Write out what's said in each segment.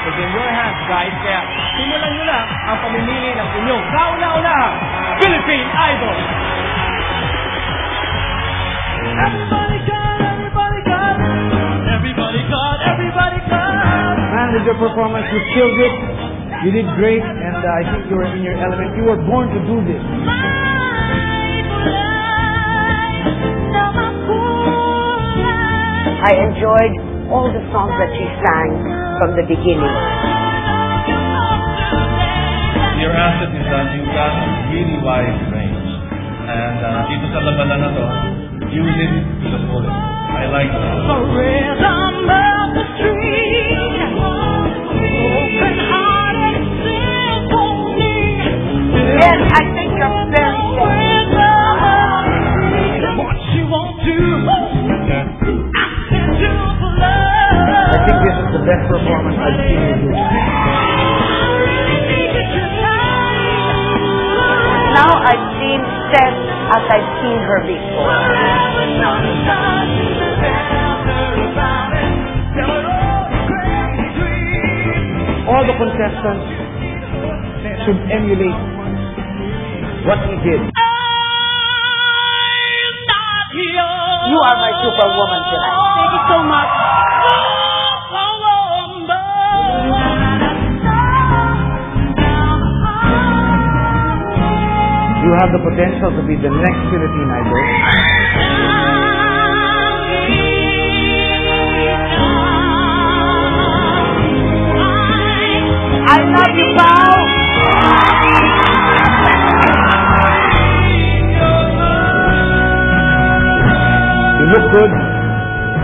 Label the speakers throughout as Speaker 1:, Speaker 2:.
Speaker 1: is in your hands, guys. Kaya simulan nyo na ang pamimili ng inyong kauna-unahang Philippine Idol. Everybody got, everybody got, everybody got, everybody got.
Speaker 2: Man, with your performance, you killed it. You did great, and I think you were in your element. You were born to do this.
Speaker 3: I enjoyed all the songs that she sang from the beginning.
Speaker 4: Your asset is that you've got a really wide range. And dito sa labanan na to, use it to the fullest. I like that.
Speaker 1: The rhythm of the street, open-hearted symphony.
Speaker 3: Yes, I think you're very good.
Speaker 1: What you want to,
Speaker 2: I think this is the best performance I've seen you do.
Speaker 3: Now I've seen Steph as I've seen her before.
Speaker 2: All the contestants should emulate what he did.
Speaker 3: You are my superwoman tonight.
Speaker 1: Thank you so much.
Speaker 2: You have the potential to be the next Philippine Idol.
Speaker 3: I love you, Pao.
Speaker 2: You look good.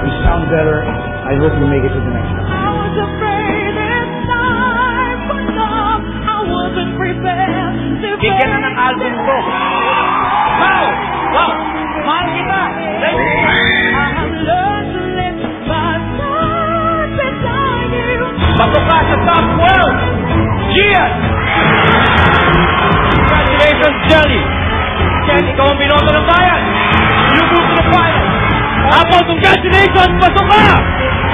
Speaker 2: You sound better. I hope you make it to the next round.
Speaker 1: I was afraid this time, but no, I wasn't prepared to
Speaker 2: Bigyan na ng album ko.
Speaker 1: Wow! Wow! Mahal kita! Thank you! I learned to live my life beside you. Bato ka sa top 12! Gian! Congratulations, Jelly! Ken, ikaw ang binoto ng bayan! You move to the final! Apple, congratulations! Pasok ka!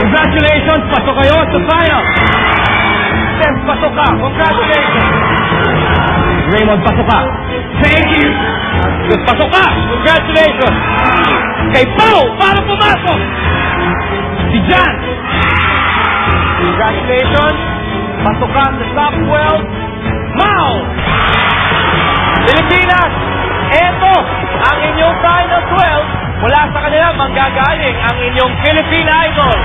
Speaker 1: Congratulations! Pasok kayo sa final! Steph, pasok ka! Congratulations! Raymond, pasok ka! Thank you! Pasok ka! Congratulations! Kay Pao, para pumasok! Si Jan! Congratulations! Pasok ka sa top 12! Mao! Pilipinas! Eto ang inyong final 12! Mula sa kanila manggagaling ang inyong Philippine Idol!